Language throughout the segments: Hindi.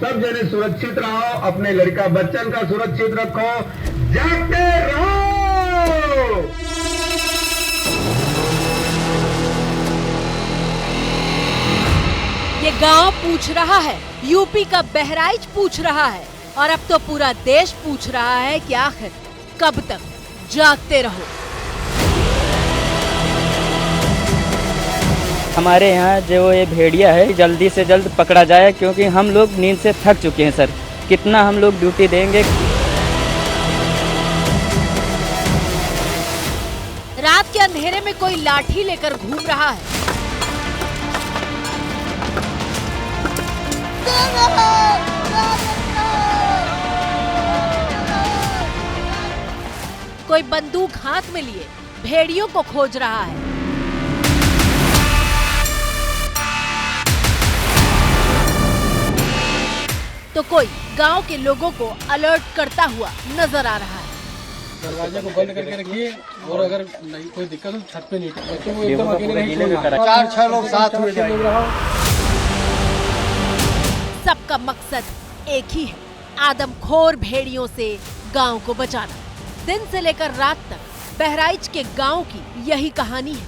सब जने सुरक्षित रहो, अपने लड़का बच्चन का सुरक्षित रखो, जागते रहो। ये गांव पूछ रहा है, यूपी का बहराइच पूछ रहा है और अब तो पूरा देश पूछ रहा है कि आखिर कब तक जागते रहो। हमारे यहाँ जो ये भेड़िया है जल्दी से जल्द पकड़ा जाए, क्योंकि हम लोग नींद से थक चुके हैं सर। कितना हम लोग ड्यूटी देंगे। रात के अंधेरे में कोई लाठी लेकर घूम रहा है, कोई बंदूक हाथ में लिए भेड़ियों को खोज रहा है। तो कोई गांव के लोगों को अलर्ट करता हुआ नजर आ रहा है। दरवाजे को बंद करके रखिए और अगर नहीं कोई दिक्कत हो छत पे नहीं, बच्चों को एकदम अकेले नहीं छोड़ना। 4-6 लोग साथ में जाएंगे। सबका मकसद एक ही है, आदमखोर भेड़ियों से गांव को बचाना। दिन से लेकर रात तक बहराइच के गांव की यही कहानी है।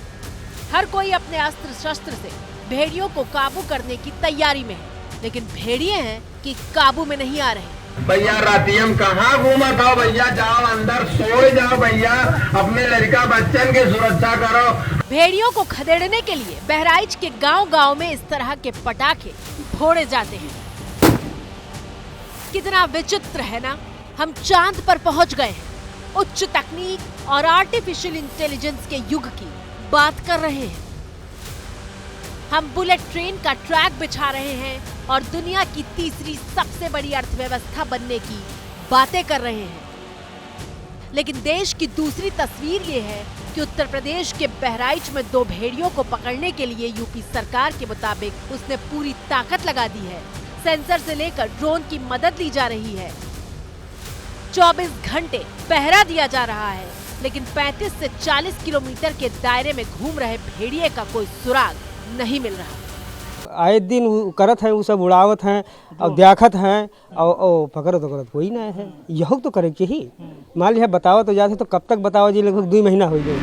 हर कोई अपने अस्त्र शस्त्र से भेड़ियों को काबू करने की तैयारी में है, लेकिन भेड़िए हैं कि काबू में नहीं आ रहे। भैया रातियम कहाँ घूमत हो भैया, जाओ अंदर सो जाओ भैया, अपने लड़का बच्चन की सुरक्षा करो। भेड़ियों को खदेड़ने के लिए बहराइच के गांव-गांव में इस तरह के पटाखे फोड़े जाते हैं। कितना विचित्र है ना, हम चांद पर पहुंच गए हैं। उच्च तकनीक और आर्टिफिशियल इंटेलिजेंस के युग की बात कर रहे हैं। हम बुलेट ट्रेन का ट्रैक बिछा रहे हैं और दुनिया की तीसरी सबसे बड़ी अर्थव्यवस्था बनने की बातें कर रहे हैं। लेकिन देश की दूसरी तस्वीर ये है कि उत्तर प्रदेश के बहराइच में 2 भेड़ियों को पकड़ने के लिए यूपी सरकार के मुताबिक उसने पूरी ताकत लगा दी है। सेंसर से लेकर ड्रोन की मदद ली जा रही है। 24 घंटे पहरा दिया जा रहा है, लेकिन 35 से 40 किलोमीटर के दायरे में घूम रहे भेड़िए का कोई सुराग नहीं मिल रहा। आए दिन करत हैं, वो सब उड़ावत हैं और देखत हैं और पकड़त कोई ना है। यह तो करे के ही मान लिया बताओ तो जाते तो कब तक बताओ जी, लगभग 2 महीना हो गए।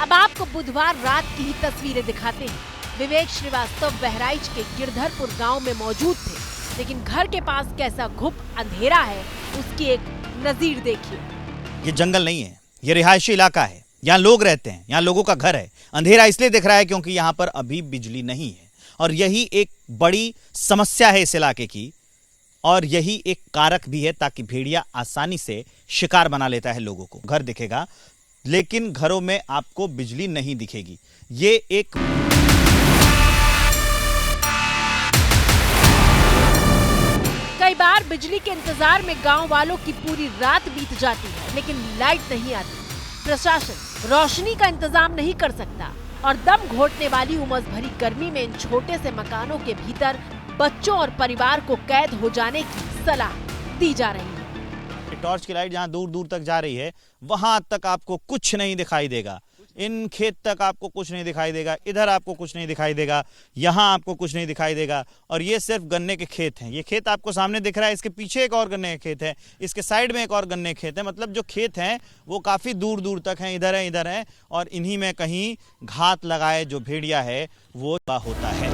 अब आपको बुधवार रात की ही तस्वीरें दिखाते हैं। विवेक श्रीवास्तव बहराइच के गिरधरपुर गांव में मौजूद थे, लेकिन घर के पास कैसा घुप अंधेरा है उसकी एक नजीर देखिए। ये जंगल नहीं है, ये रिहायशी इलाका है। यहाँ लोग रहते हैं, यहाँ लोगों का घर है। अंधेरा इसलिए दिख रहा है क्योंकि यहाँ पर अभी बिजली नहीं है, और यही एक बड़ी समस्या है इस इलाके की, और यही एक कारक भी है ताकि भेड़िया आसानी से शिकार बना लेता है लोगों को। घर दिखेगा लेकिन घरों में आपको बिजली नहीं दिखेगी। ये एक कई बार बिजली के इंतजार में गांव वालों की पूरी रात बीत जाती है, लेकिन लाइट नहीं आती। प्रशासन रोशनी का इंतजाम नहीं कर सकता और दम घोटने वाली उमस भरी गर्मी में इन छोटे से मकानों के भीतर बच्चों और परिवार को कैद हो जाने की सलाह दी जा रही है। टॉर्च की लाइट जहां दूर दूर तक जा रही है वहां तक आपको कुछ नहीं दिखाई देगा। इन खेत तक आपको कुछ नहीं दिखाई देगा, इधर आपको कुछ नहीं दिखाई देगा, यहाँ आपको कुछ नहीं दिखाई देगा। और ये सिर्फ गन्ने के खेत हैं। ये खेत आपको सामने दिख रहा है, इसके पीछे एक और गन्ने का खेत है, इसके साइड में एक और गन्ने के खेत है। मतलब जो खेत हैं वो काफ़ी दूर दूर तक हैं, इधर है इधर है, और इन्हीं में कहीं घात लगाए जो भेड़िया है वो होता है।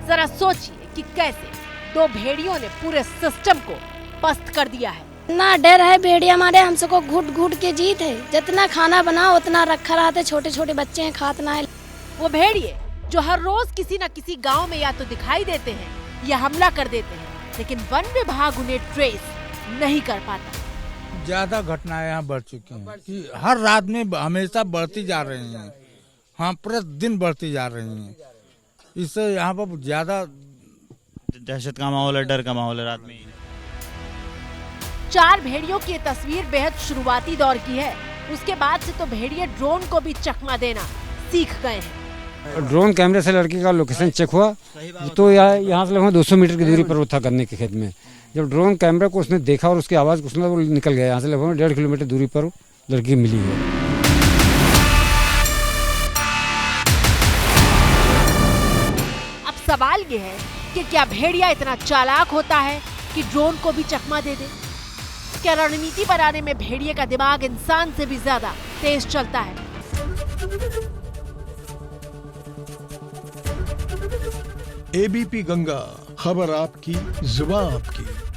जरा सोचिए कि कैसे 2 भेड़ियों ने पूरे सिस्टम को पस्त कर दिया है। इतना डर है भेड़िया मारे, हमसे को घुट घुट के जीत है। जितना खाना बनाओ उतना रखा रहते, छोटे छोटे बच्चे हैं खात ना है। वो भेड़िए जो हर रोज किसी न किसी गांव में या तो दिखाई देते हैं या हमला कर देते हैं, लेकिन वन विभाग उन्हें ट्रेस नहीं कर पाता। ज्यादा घटनाएं यहाँ बढ़ चुकी हैं कि हर रात में हमेशा बढ़ती जा रही हैं। हाँ, प्रतिदिन बढ़ती जा रही हैं। इससे यहाँ पर ज्यादा दहशत का माहौल है, डर का माहौल है रात में। 4 भेड़ियों की ये तस्वीर बेहद शुरुआती दौर की है। उसके बाद से तो भेड़िए ड्रोन को भी चकमा देना सीख गए हैं। ड्रोन कैमरे से लड़की का लोकेशन चेक हुआ तो यहाँ से लगभग 200 मीटर की दूरी पर वो था गन्ने के खेत में। जब ड्रोन कैमरे को उसने देखा और उसकी आवाज़ को सुना वो निकल गया। यहाँ से लगभग 1.5 किलोमीटर दूरी पर लड़की मिली है। सवाल ये है कि क्या भेड़िया इतना चालाक होता है कि ड्रोन को भी चकमा दे दे? क्या रणनीति बनाने में भेड़िए का दिमाग इंसान से भी ज्यादा तेज चलता है? एबीपी गंगा, खबर आपकी, जुबान आपकी।